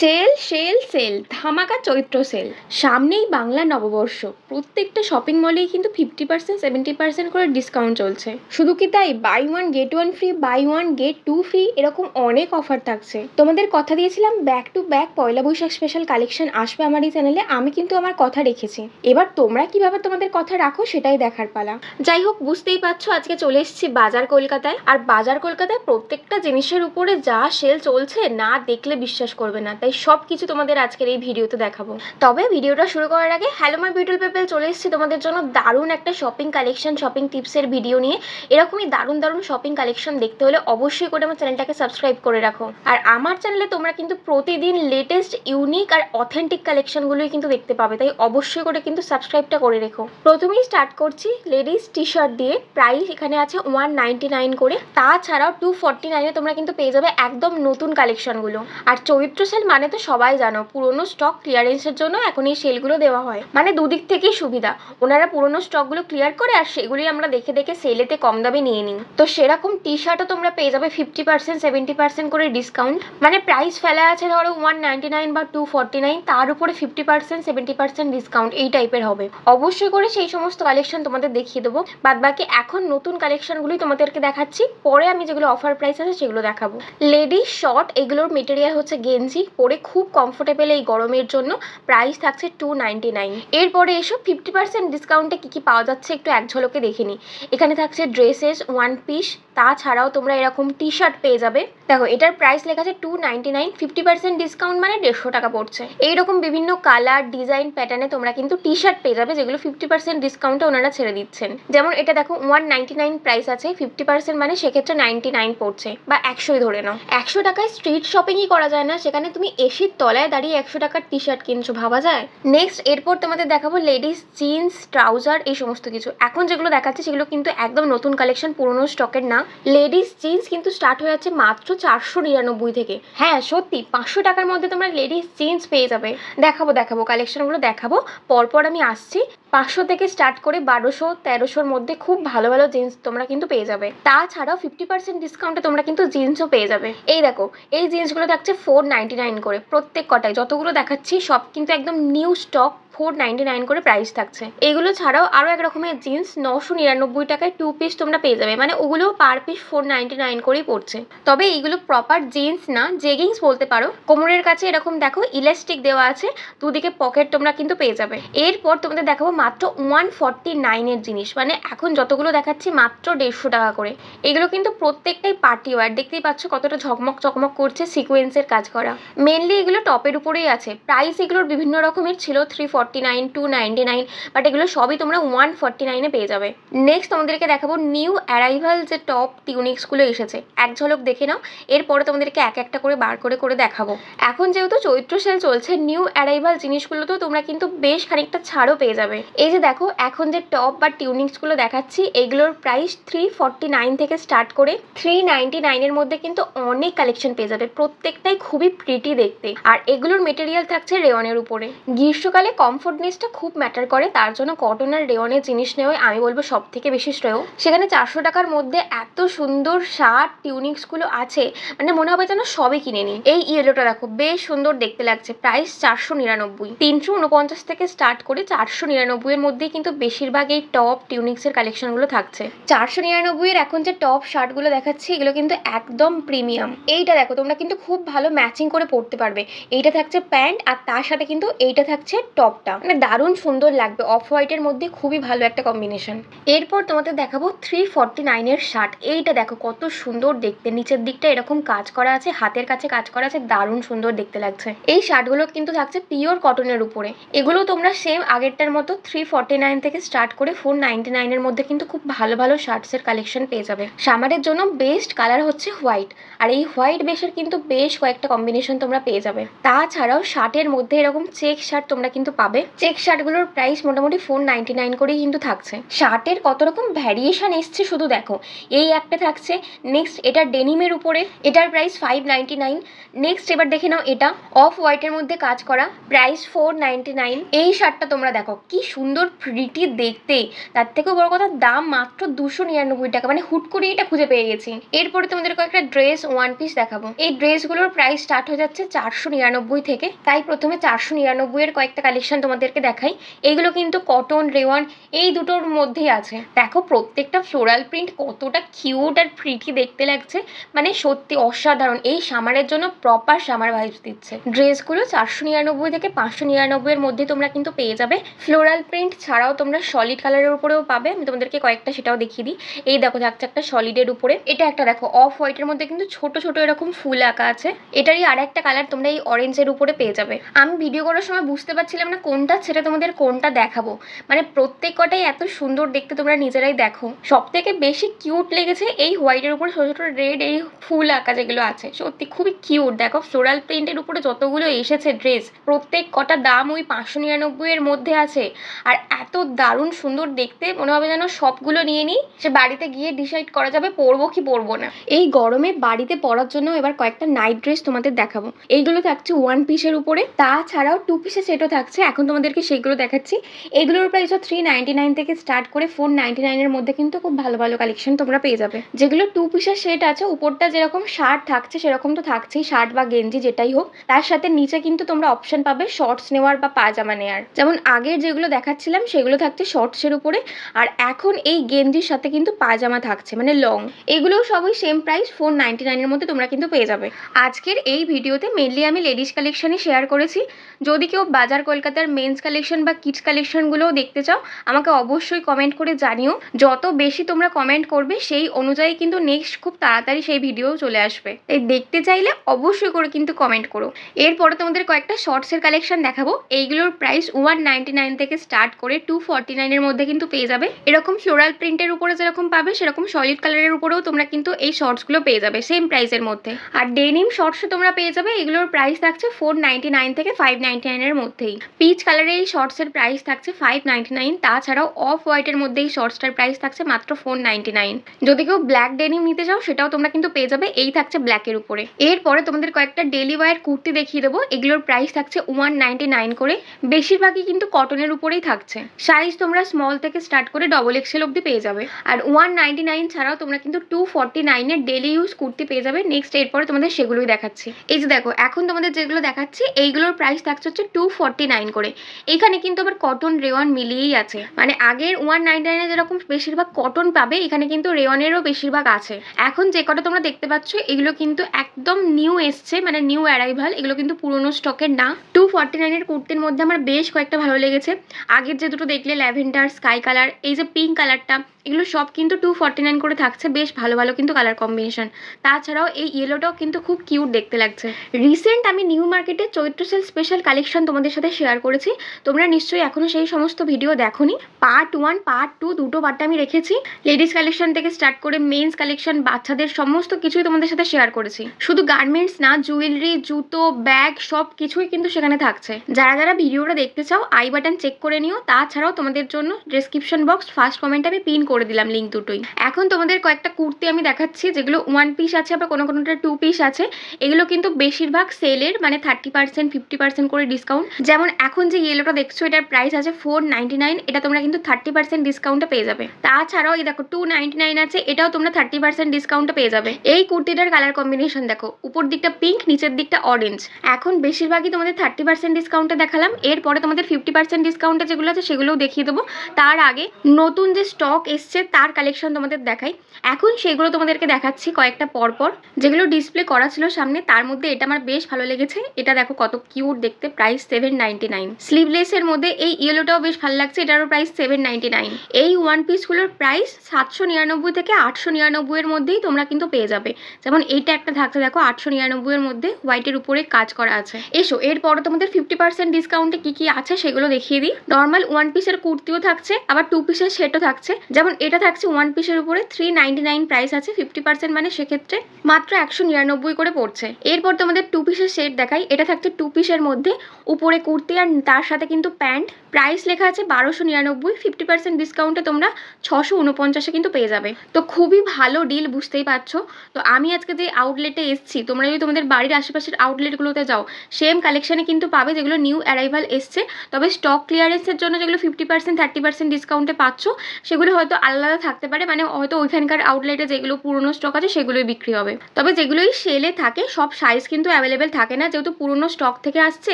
Sell sell sell ধামাকা চৈত্র sell. সামনেই বাংলা নববর্ষ, প্রত্যেকটা শপিং মলেই কিন্তু 50% 70% করে ডিসকাউন্ট চলছে। শুধু কি তাই, buy one get one free, buy one get two free, এরকম অনেক অফার থাকছে। তোমাদের কথা দিয়েছিলাম back to back Poila Boishakh special collection আসবে আমার এই চ্যানেলে, আমি কিন্তু আমার কথা রেখেছি। এবার তোমরা কিভাবে তোমাদের কথা রাখো সেটাই দেখার পালা। যাই হোক, বুঝতেই পারছো আজকে চলে এসেছি বাজার কলকাতায়। আর বাজার কলকাতায় প্রত্যেকটা জিনিসের উপরে যা সেল চলছে না দেখলে বিশ্বাস করবে না, তাই সব কিছু তোমাদের আজকের এই ভিডিওতে দেখাবো। তবে ভিডিওটা শুরু করার আগে, হ্যালো মাই বিউটিফুল পিপল, চলে এসেছি তোমাদের জন্য দারুণ একটা শপিং কালেকশন, শপিং টিপসের ভিডিও নিয়ে। এরকমই দারুণ দারুণ শপিং কালেকশন দেখতে হলে অবশ্যই করে আমার চ্যানেলটাকে সাবস্ক্রাইব করে রাখো। আর আমার চ্যানেলে তোমরা কিন্তু প্রতিদিন লেটেস্ট, ইউনিক আর অথেন্টিক কালেকশনগুলোই কিন্তু দেখতে পাবে, তাই অবশ্যই করে কিন্তু সাবস্ক্রাইবটা করে রেখো। প্রথমেই স্টার্ট করছি লেডিস টি শার্ট দিয়ে। প্রাইস এখানে আছে 199 করে, তাছাড়াও 249-এ তোমরা কিন্তু পেয়ে যাবে একদম নতুন কালেকশনগুলো। আর চৈত্র সেল মানে তো সবাই জানো, পুরোনো স্টক ক্লিয়ারেন্সের জন্য এখন এই সেলগুলো দেওয়া হয়। মানে দুদিক থেকেই সুবিধা, ওনারা পুরোনো স্টকগুলো ক্লিয়ার করে আর সেগুলি আমরা দেখে দেখে সেলেতে কম দামে নিয়ে নিই। তো সেরকম টি শার্টও তোমরা পেয়ে যাবে 50% 70% করে ডিসকাউন্ট। মানে প্রাইস ফেলা আছে ধরো 199 বা 249, তার উপরে 50% 70% ডিসকাউন্ট এই টাইপের হবে। অবশ্যই করে সেই সমস্ত কালেকশন তোমাদের দেখিয়ে দেবো। বাদ বাকি এখন নতুন কালেকশনগুলোই তোমাদেরকে দেখাচ্ছি, পরে আমি যেগুলো অফার প্রাইস আছে সেগুলো দেখাবো। লেডিস শর্ট, এগুলোর মেটেরিয়াল হচ্ছে গেঞ্জি, পরে খুব কমফোর্টেবল এই গরমের জন্য। প্রাইস থাকছে 299। এরপরে এসো 50% ডিসকাউন্টে কি কি পাওয়া যাচ্ছে একটু এক ঝলকে দেখে নিই। এখানে থাকছে ড্রেসেস, ওয়ান পিস, তাছাড়াও তোমরা এরকম টি শার্ট পেয়ে যাবে। দেখো এটার প্রাইস লেখা আছে 299, 50% ডিসকাউন্ট মানে 150 টাকা পড়ছে। এইরকম বিভিন্ন কালার, ডিজাইন, প্যাটার্নে তোমরা কিন্তু টি শার্ট পেয়ে যাবে, যেগুলো 50% ডিসকাউন্টে ওনারা ছেড়ে দিচ্ছেন। যেমন এটা দেখো 199 প্রাইস আছে, 50% মানে সেক্ষেত্রে 99 পড়ছে, বা 100ই ধরে নাও। 100 টাকায় স্ট্রিট শপিংই করা যায় না, সেখানে তুমি এসির তলায় দাঁড়িয়ে 100 টাকার টি শার্ট কিনছো, ভাবা যায়? নেক্সট এরপর তোমাদের দেখাবো লেডিস জিন্স, ট্রাউজার, এই সমস্ত কিছু। এখন যেগুলো দেখাচ্ছে সেগুলো কিন্তু একদম নতুন কালেকশন, পুরোনো স্টকের না। লেডিস জিন্স কিন্তু স্টার্ট হয়ে যাচ্ছে মাত্র 499 থেকে। হ্যাঁ সত্যি, 500 টাকার মধ্যে তোমরা লেডিস জিন্স পেয়ে যাবে। দেখাবো কালেকশনগুলো দেখাবো, পরপর আমি আসছি। 500 থেকে স্টার্ট করে 1200 1300-র মধ্যে খুব ভালো ভালো জিন্স তোমরা কিন্তু পেয়ে যাবে। তাছাড়াও 50% ডিসকাউন্টে তোমরা কিন্তু জিন্সও পেয়ে যাবে। এই দেখো এই জিন্সগুলো থাকছে 499 করে, প্রত্যেক কটায় যতগুলো দেখাচ্ছি সব কিন্তু একদম নিউ স্টক, 499 করে প্রাইস থাকছে। এগুলো ছাড়াও আরও এক রকমের জিন্স 999 টাকায় 2 পিস তোমরা পেয়ে যাবে, মানে ওগুলোও পার পিস 499 করেই পড়ছে। তবে এইগুলো প্রপার জিন্স না, জেগিংস বলতে পারো। কোমরের কাছে এরকম দেখো ইলাস্টিক দেওয়া আছে, দুদিকে পকেট তোমরা কিন্তু পেয়ে যাবে। এরপর তোমাদের দেখাবো মাত্র 149-এর জিনিস, মানে এখন যতগুলো দেখাচ্ছি মাত্র 150 টাকা করে। এগুলো কিন্তু প্রত্যেকটাই পার্টি ওয়্যার, দেখতেই পাচ্ছ কতটা ঝকমক চকমক করছে, সিকোয়েন্সের কাজ করা। মেনলি এগুলো টপের উপরেই আছে। প্রাইস এগুলোর বিভিন্ন রকমের ছিল, 349, 299, বাট এগুলো সবই তোমরা 149-এ পেয়ে যাবে। নেক্সট তোমাদেরকে দেখাবো নিউ অ্যারাইভাল যে টপ টিউনিক্সগুলো এসেছে, এক ঝলক দেখে নাও। এরপরে তোমাদেরকে এক একটা করে বার করে করে দেখাবো। এখন যেহেতু চৈত্র সেল চলছে, নিউ অ্যারাইভাল জিনিসগুলোতেও তোমরা কিন্তু বেশ খানিকটা ছাড়ও পেয়ে যাবে। এই যে দেখো এখন যে টপ বা টিউনিক্সগুলো দেখাচ্ছি, এগুলোর প্রাইস 349 থেকে স্টার্ট করে 399-এর মধ্যে কিন্তু অনেক কালেকশন পেয়ে যাবে। প্রত্যেকটাই খুবই প্রিটি দেখতে, আর এগুলোর মেটেরিয়াল থাকছে রেয়নের উপরে। গ্রীষ্মকালে কমফোর্টনেসটা খুব ম্যাটার করে, তার জন্য কটন আর রেয়নের জিনিস নেওয়াই আমি বলবো সব থেকে বেশি শ্রেয়। সেখানে 400 টাকার মধ্যে এত সুন্দর শার্ট টিউনিক্সগুলো আছে, মানে মনে হবে যেন সবই কিনে নিই। এই ইয়েলোটা দেখো বেশ সুন্দর দেখতে লাগছে, প্রাইস 499। 349 থেকে স্টার্ট করে 499-এর মধ্যেই কিন্তু বেশিরভাগ এই টপ টিউনিক্সের কালেকশনগুলো থাকছে। 499-এর এখন যে টপ শার্টগুলো দেখাচ্ছি এগুলো কিন্তু একদম প্রিমিয়াম। এইটা দেখো তোমরা কিন্তু খুব ভালো ম্যাচিং করে পরতে পারবে। এইটা থাকছে প্যান্ট, আর তার সাথে কিন্তু এইটা থাকছে টপটা, মানে দারুণ সুন্দর লাগবে। অফ হোয়াইটের মধ্যে খুবই ভালো একটা কম্বিনেশন। এরপর তোমাদের দেখাবো 349-এর শার্ট। এইটা দেখো কত সুন্দর দেখতে, নিচের দিকটা এরকম কাজ করা আছে, হাতের কাছে কাজ করা আছে, দারুণ সুন্দর দেখতে লাগছে। এই শার্টগুলো কিন্তু থাকছে পিওর কটনের উপরে। এগুলো তোমরা সেম আগেরটার মতো 349 থেকে স্টার্ট করে 499-এর মধ্যে কিন্তু খুব ভালো ভালো শার্টসের কালেকশন পেয়ে যাবে। সামারের জন্য বেস্ট কালার হচ্ছে হোয়াইট, আর এই হোয়াইট বেসের কিন্তু বেশ কয়েকটা কম্বিনেশন তোমরা পেয়ে যাবে। তাছাড়াও শার্টের মধ্যে এরকম চেক শার্ট তোমরা কিন্তু পাবে পাবে। চেক শার্টগুলোর প্রাইস মোটামুটি 499 করেই কিন্তু থাকছে। শার্টের কত রকম ভ্যারিয়েশন এসছে শুধু দেখো, এই একটা থাকছে, নেক্সট এটা ডেনিমের উপরে, এটার প্রাইস 599। নেক্সট এবার দেখে নাও এটা অফ হোয়াইটের মধ্যে কাজ করা, প্রাইস 499। এই শার্টটা তোমরা দেখো কি সুন্দর প্রিটি দেখতে, তার থেকেও বড় কথা দাম মাত্র 299 টাকা, মানে হুট করে এটা খুঁজে পেয়ে গেছি। এরপরে তোমাদের কয়েকটা ড্রেস ওয়ান পিস দেখাবো। এই ড্রেসগুলোর প্রাইস স্টার্ট হয়ে যাচ্ছে 499 থেকে, তাই প্রথমে 499 এর কয়েকটা কালেকশন তোমাদেরকে দেখাই। এইগুলো কিন্তু কটন রেওয়ান এই দুটোর মধ্যেই আছে। দেখো প্রত্যেকটা ফ্লোরাল প্রিন্ট কতটা কিউট আর প্রিটি দেখতে লাগছে, মানে সত্যি অসাধারণ। এই সামারের জন্য প্রপার সামার ভাইবস দিচ্ছে। ড্রেসগুলো 499 থেকে 599 এর মধ্যে তোমরা কিন্তু পেয়ে যাবে। ফ্লোরাল প্রিন্ট ছাড়াও তোমরা সলিড কালারের উপরেও পাবে, আমি তোমাদেরকে কয়েকটা সেটাও দেখিয়ে দিই। এই দেখো থাকছে একটা সলিডের উপরে, এটা একটা দেখো অফ হোয়াইটের মধ্যে কিন্তু ছোট ছোট এরকম ফুল আঁকা আছে। এটারই আর একটা কালার তোমরা এই অরেঞ্জের উপরে পেয়ে যাবে। আমি ভিডিও করার সময় বুঝতে পারছিলাম না কোনটা ছেড়ে তোমাদের কোনটা দেখাবো, মানে প্রত্যেক কটাই এত সুন্দর দেখতে, তোমরা নিজেরাই দেখো। সব থেকে বেশি কিউট লেগেছে এই হোয়াইটের উপর ছোট ছোট রেড এই ফুল আঁকা যেগুলো আছে, সত্যি খুবই কিউট। দেখো ফ্লোরাল প্রিন্টের উপরে যতগুলো এসেছে ড্রেস, প্রত্যেক কটা দাম ওই 599 এর মধ্যে আছে। আর এত দারুণ সুন্দর দেখতে, মনে হবে যেন সবগুলো নিয়ে নিই, সে বাড়িতে গিয়ে ডিসাইড করা যাবে পরবো কি পরবো না। এই গরমে বাড়িতে পরার জন্য এবার কয়েকটা নাইট ড্রেস তোমাদের দেখাবো। এইগুলো থাকছে ওয়ান পিসের উপরে, তাছাড়াও টু পিসের সেটও থাকছে, এখন তোমাদেরকে সেইগুলো দেখাচ্ছি। এগুলোর প্রাইস 399 থেকে স্টার্ট করে 499 এর মধ্যে কিন্তু খুব ভালো ভালো কালেকশন তোমরা পেয়ে যাবে। যেগুলো টু পিসের সেট আছে, উপরটা যেরকম শার্ট থাকছে সেরকম তো থাকছেই, শার্ট বা গেঞ্জি যেটাই হোক, তার সাথে নিচে কিন্তু তোমরা অপশন পাবে শর্টস নেওয়ার বা পায়জামা নেওয়ার। যেমন আগের যেগুলো দেখাচ্ছিলাম সেগুলো থাকছে শর্টসের উপরে, আর এখন এই গেঞ্জির সাথে কিন্তু পায়জামা থাকছে মানে লং। এগুলোও সবই সেম প্রাইস 499 এর মধ্যে তোমরা কিন্তু পেয়ে যাবে। আজকের এই ভিডিওতে মেনলি আমি লেডিস কালেকশনই শেয়ার করেছি। যদি কেউ বাজার কলকাতার মেন্স কালেকশন বা কিডস কালেকশনগুলোও দেখতে চাও, আমাকে অবশ্যই কমেন্ট করে জানিও। যত বেশি তোমরা কমেন্ট করবে সেই অনুযায়ী কিন্তু নেক্সট খুব তাড়াতাড়ি সেই ভিডিও চলে আসবে, তাই দেখতে চাইলে অবশ্যই করে কিন্তু কমেন্ট করো। এরপরে তোমাদের কয়েকটা শর্টসের কালেকশন দেখাবো। এইগুলোর প্রাইস 199 থেকে স্টার্ট করে 249 এর মধ্যে কিন্তু পেয়ে যাবে। এরকম ফ্লোরাল প্রিন্টের উপরে যেরকম পাবে সেরকম সলিড কালারের উপরেও তোমরা কিন্তু এই শর্টসগুলো পেয়ে যাবে সেম প্রাইসের মধ্যে। আর ডেনিম শর্টসও তোমরা পেয়ে যাবে, এগুলোর প্রাইস থাকছে 499 থেকে 599 এর মধ্যেই। পিচ কালারের এই শর্টসের প্রাইস থাকছে 599, তাছাড়াও অফ হোয়াইটের মধ্যে এই শর্টসটার প্রাইস থাকছে মাত্র 499। যদি কেউ ব্ল্যাক ডেনিম নিতে চাও সেটাও তোমরা কিন্তু পেয়ে যাবে, এই থাকছে ব্ল্যাকের উপরে। এরপরে তোমাদের কয়েকটা ডেলি ওয়্যার কুর্তি দেখিয়ে দেবো। এগুলোর প্রাইস থাকছে 199 করে, বেশিরভাগই কিন্তু কটনের উপরেই থাকছে। সাইজ তোমরা স্মল থেকে স্টার্ট করে ডবল এক্সেল অব্দি পেয়ে যাবে। আর 199 ছাড়াও তোমরা কিন্তু 249 এর ডেলি ইউজ কুর্তি পেয়ে যাবে। নেক্সট এরপরে তোমাদের সেগুলোই দেখাচ্ছি। এই যে দেখো এখন তোমাদের যেগুলো দেখাচ্ছি এইগুলোর প্রাইস থাকছে হচ্ছে 249 করে। এখানে কিন্তু আবার কটন রেওয়ান মিলিয়েই আছে, মানে আগের 199 যেরকম বেশিরভাগ কটন পাবে, এখানে কিন্তু রেওয়ানেরও বেশিরভাগ আছে। এখন যে কটা তোমরা দেখতে পাচ্ছ এগুলো কিন্তু একদম নিউ এসছে, মানে নিউ অ্যারাইভাল, এগুলো কিন্তু পুরোনো স্টকের না। 249 এর কুর্তির মধ্যে আমার বেশ কয়েকটা ভালো লেগেছে। আগের যে দুটো দেখলে ল্যাভেন্ডার, স্কাই কালার, এই যে পিঙ্ক কালারটা, এগুলো সব কিন্তু 249 করে থাকছে, বেশ ভালো ভালো কিন্তু কালার কম্বিনেশন। তাছাড়াও এই ইয়েলোটাও কিন্তু খুব কিউট দেখতে লাগছে। রিসেন্ট আমি নিউ মার্কেটে চৈত্র সেল স্পেশাল কালেকশন তোমাদের সাথে শেয়ার করেছি, তোমরা নিশ্চয়ই এখনো সেই সমস্ত ভিডিও দেখোনি। পার্ট 1 পার্ট 2 দুটো পার্টে আমি রেখেছি। লেডিস কালেকশন থেকে স্টার্ট করে মেন্স কালেকশন, বাচ্চাদের সমস্ত কিছুই তোমাদের সাথে শেয়ার করেছি। শুধু গার্মেন্টস না, জুয়েলারি, জুতো, ব্যাগ সব কিছুই কিন্তু সেখানে থাকছে। যারা যারা ভিডিওটা দেখতে চাও আই বাটন চেক করে নিও। তাছাড়াও তোমাদের জন্য ডেসক্রিপশন বক্স ফার্স্ট কমেন্টে আমি পিন করে দিলাম লিঙ্ক দুটোই। এখন তোমাদের কয়েকটা কুর্তি আমি দেখাচ্ছি যেগুলো ওয়ান পিস আছে, আবার কোনো কোনোটা টু পিস আছে। এগুলো কিন্তু বেশিরভাগ সেলের, মানে 30% 50% করে ডিসকাউন্ট। যেমন এখন যে ইয়েলোটা দেখছো এটার প্রাইস আছে 499, এটা তোমরা কিন্তু 30% ডিসকাউন্টে পেয়ে যাবে। তাছাড়াও এই দেখো 299 আছে, এটাও তোমরা 30% ডিসকাউন্টে পেয়ে যাবে। এই কুর্তিটার কালার কম্বিনেশন দেখো, উপর দিকটা পিঙ্ক, নিচের দিকটা অরেঞ্জ। এখন বেশিরভাগই তোমাদের 30% ডিসকাউন্টে দেখালাম, এরপরে তোমাদের 50% ডিসকাউন্টে যেগুলো আছে সেগুলোও দেখিয়ে দেবো। তার আগে নতুন যে স্টক এসছে তার কালেকশন তোমাদের দেখাই। এখন সেগুলো তোমাদেরকে দেখাচ্ছি কয়েকটা পরপর। যেগুলো ডিসপ্লে করা ছিল সামনে, তার মধ্যে এটা আমার বেশ ভালো লেগেছে। এটা দেখো কত কিউট দেখতে, প্রাইস 799। স্লিভলেসের মধ্যে এই ইয়েলোটাও বেশ ভালো লাগছে, এটারও প্রাইস 799। এই ওয়ান পিসগুলোর প্রাইস 799 থেকে 899 এর মধ্যেই তোমরা কিন্তু পেয়ে যাবে। যেমন এইটা একটা থাকছে দেখো 899 এর মধ্যে, হোয়াইটের উপরে কাজ করা আছে। এসো এরপরে তোমাদের 50% ডিসকাউন্টে কি কি আছে সেগুলো দেখিয়ে দিই। নর্মাল ওয়ান পিসের কুর্তিও থাকছে, আবার টু পিসের সেটও থাকছে। যেমন এটা থাকছে ওয়ান পিসের উপরে 399 প্রাইস আছে, 50% মানে সেক্ষেত্রে মাত্র 199 করে পড়ছে। এরপর তোমাদের টু পিসের সেট দেখাই। এটা থাকছে টু পিসের মধ্যে, উপরে কুর্তি আর তার সাথে কিন্তু প্যান্ট, প্রাইস লেখা আছে 1299, 50% ডিসকাউন্টে তোমরা 649 কিন্তু পেয়ে যাবে। তো খুবই ভালো ডিল, বুঝতেই পারছো। তো আমি আজকে যে আউটলেটে এসেছি, তোমরা যদি তোমাদের বাড়ির আশেপাশের আউটলেটগুলোতে যাও সেম কালেকশানে কিন্তু পাবে যেগুলো নিউ অ্যারাইভাল এসছে। তবে স্টক ক্লিয়ারেন্সের জন্য যেগুলো 50% 30% ডিসকাউন্টে পাচ্ছ সেগুলো হয়তো আলাদা থাকতে পারে, মানে হয়তো ওইখানকার আউটলেটে যেগুলো পুরনো স্টক আছে সেগুলোই বিক্রি হবে। তবে যেগুলোই সেলে থাকে সব সাইজ কিন্তু অ্যাভেলেবেল থাকে না, যেহেতু পুরনো স্টক থেকে আসছে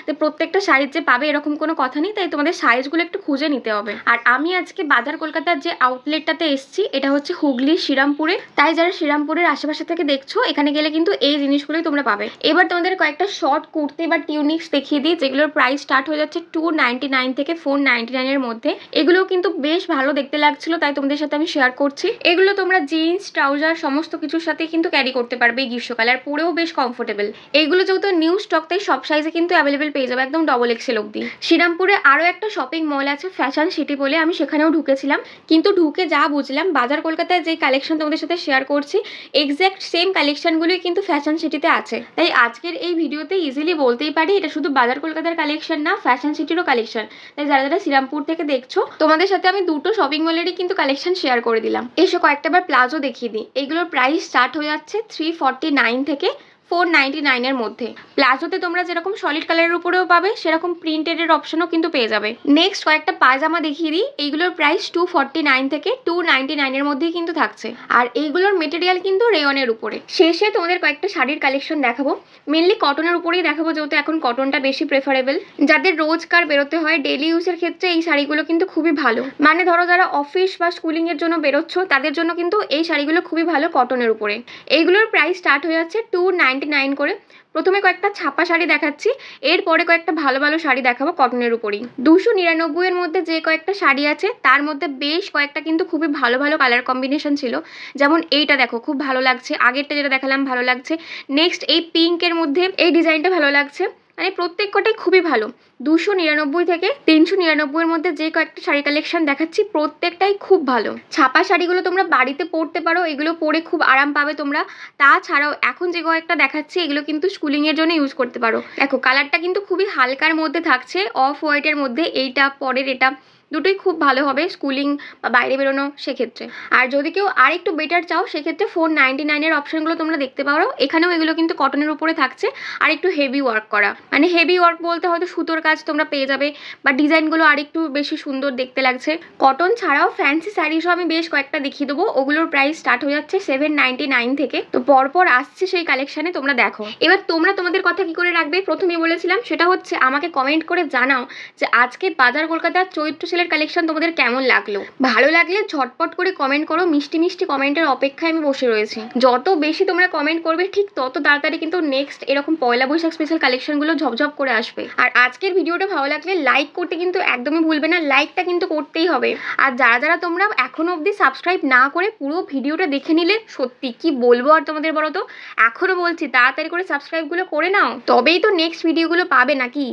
তো প্রত্যেকটা সাইজ যে পাবে এরকম কোনো কথা নেই, তাই তোমাদের সাইজগুলো একটু খুঁজে নিতে হবে। আর আমি আজকে বাজার কলকাতার যে আউটলেটটাতে এসেছি এটা হচ্ছে হুগলি শ্রীরামপুরে, তাই যারা শ্রীরামপুরের আশেপাশে থেকে দেখছো এখানে গেলে কিন্তু এই জিনিসগুলোই তোমরা পাবে। এবার তোমাদের কয়েকটা শর্ট কুর্তি বা টিউনিক্স দেখিয়ে দিই, যেগুলোর প্রাইস স্টার্ট হয়ে যাচ্ছে 299 থেকে 499 এর মধ্যে। এগুলো কিন্তু বেশ ভালো দেখতে লাগছিল, তাই তোমাদের সাথে আমি শেয়ার করছি। এগুলো তোমরা জিন্স ট্রাউজার সমস্ত কিছুর সাথে কিন্তু ক্যারি করতে পারবে এই গ্রীষ্মকালে, আর পরেও বেশ কমফোর্টেবল। এইগুলো যেহেতু নিউ স্টক তাই সব সাইজে কিন্তু অ্যাভেলেবেল পেয়ে যাবে, একদম ডবল এক্সেল অব্দি। শ্রীরামপুরে আরও একটা শপিং মল আছে ফ্যাশন সিটি বলে, আমি সেখানেও ঢুকেছিলাম, কিন্তু ঢুকে যা বুঝলাম বাজার কলকাতায় যে কালেকশন তোমাদের সাথে শেয়ার করছি এক্স্যাক্ট সেম কালেকশনগুলোই কিন্তু ফ্যাশন সিটিতে আছে। তাই আজকের এই ভিডিওতে ইজিলি বলতেই পারি এটা শুধু বাজার কলকাতার কালেকশন না, ফ্যাশন সিটিরও কালেকশন। তাই যারা যারা শ্রীরামপুর থেকে দেখছো তোমাদের সাথে আমি দুটো শপিং মলেরই কিন্তু কালেকশন শেয়ার করে দিলাম। এসো কয়েকটা বার প্লাজো দেখিয়ে দিই। এইগুলোর প্রাইস স্টার্ট হয়ে যাচ্ছে 349 থেকে 499 এর মধ্যে। প্লাজোতে তোমরা যেরকম সলিড কালারের উপরেও পাবে সেরকম প্রিন্টেডের অপশনও কিন্তু পেয়ে যাবে। নেক্সট কয়েকটা পায়জামা দেখিয়ে দিই। এইগুলোর প্রাইস 249 থেকে 299 এর মধ্যেই কিন্তু থাকছে, আর এইগুলোর মেটেরিয়াল কিন্তু রেয়নের উপরে। শেষে তোমাদের কয়েকটা শাড়ির কালেকশন দেখাবো, মেনলি কটনের উপরেই দেখাবো, যেহেতু এখন কটনটা বেশি প্রেফারেবল। যাদের রোজকার বেরোতে হয় ডেলি ইউজের ক্ষেত্রে এই শাড়িগুলো কিন্তু খুবই ভালো, মানে ধরো যারা অফিস বা স্কুলিং এর জন্য বেরোচ্ছ তাদের জন্য কিন্তু এই শাড়িগুলো খুবই ভালো কটনের উপরে। এইগুলোর প্রাইস স্টার্ট হয়ে যাচ্ছে 299 করে। প্রথমে কয়েকটা ছাপা শাড়ি দেখাচ্ছি, এরপরে কয়েকটা ভালো ভালো শাড়ি দেখাবো কটনের উপরেই। 299 এর মধ্যে যে কয়েকটা শাড়ি আছে তার মধ্যে বেশ কয়েকটা কিন্তু খুবই ভালো ভালো কালার কম্বিনেশন ছিল। যেমন এইটা দেখো খুব ভালো লাগছে, আগেরটা যেটা দেখালাম ভালো লাগছে। নেক্সট এই পিঙ্কের মধ্যে এই ডিজাইনটা ভালো লাগছে, মানে প্রত্যেক কটাই খুবই ভালো। 299 থেকে 399 এর মধ্যে যে কয়েকটা শাড়ি কালেকশন দেখাচ্ছি প্রত্যেকটাই খুব ভালো। ছাপা শাড়িগুলো তোমরা বাড়িতে পরতে পারো, এগুলো পরে খুব আরাম পাবে তোমরা। তাছাড়াও এখন যে কয়েকটা দেখাচ্ছি এগুলো কিন্তু স্কুলিং এর জন্য ইউজ করতে পারো। দেখো কালারটা কিন্তু খুবই হালকার মধ্যে থাকছে, অফ হোয়াইটের মধ্যে। এইটা পরের এটা দুটোই খুব ভালো হবে স্কুলিং বা বাইরে বেরোনো সেক্ষেত্রে। আর যদি কেউ আর একটু বেটার চাও সেক্ষেত্রে 499 এর অপশনগুলো তোমরা দেখতে পারো। এখানেও এগুলো কিন্তু কটনের উপরে থাকছে আর একটু হেভি ওয়ার্ক করা, মানে হেভি ওয়ার্ক বলতে হয়তো সুতোর কাজ তোমরা পেয়ে যাবে বা ডিজাইনগুলো আর একটু বেশি সুন্দর দেখতে লাগছে। কটন ছাড়াও ফ্যান্সি শাড়িসও আমি বেশ কয়েকটা দেখিয়ে দেবো, ওগুলোর প্রাইস স্টার্ট হয়ে যাচ্ছে 799 থেকে। তো পরপর আসছে সেই কালেকশানে, তোমরা দেখো। এবার তোমরা তোমাদের কথা কি করে রাখবে প্রথমেই বলেছিলাম, সেটা হচ্ছে আমাকে কমেন্ট করে জানাও যে আজকে বাজার কলকাতার চৈত্র সেলের কালেকশন তোমাদের কেমন লাগলো। ভালো লাগলে ঝটপট করে কমেন্ট করো, মিষ্টি মিষ্টি কমেন্টের অপেক্ষায় আমি বসে রয়েছি। যত বেশি তোমরা কমেন্ট করবে ঠিক তত তাড়াতাড়ি কিন্তু নেক্সট এরকম পয়লা বৈশাখ স্পেশাল কালেকশনগুলো ঝপঝপ করে আসবে। আর আজকের ভিডিওটা ভালো লাগলে লাইক করতে কিন্তু একদমই ভুলবে না, লাইকটা কিন্তু করতেই হবে। আর যারা যারা তোমরা এখনো অবধি সাবস্ক্রাইব না করে পুরো ভিডিওটা দেখে নিলে, সত্যি কি বলবো আর তোমাদের বলো তো, এখনো বলছি তাড়াতাড়ি করে সাবস্ক্রাইবগুলো করে নাও, তবেই তো নেক্সট ভিডিওগুলো পাবে নাকি।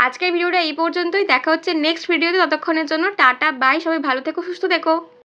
আজকের ভিডিওটা এই পর্যন্তই, দেখা হচ্ছে নেক্সট ভিডিওতে। ততক্ষণের জন্য টাটা বাই, সবাই ভালো থেকো, সুস্থ থেকো।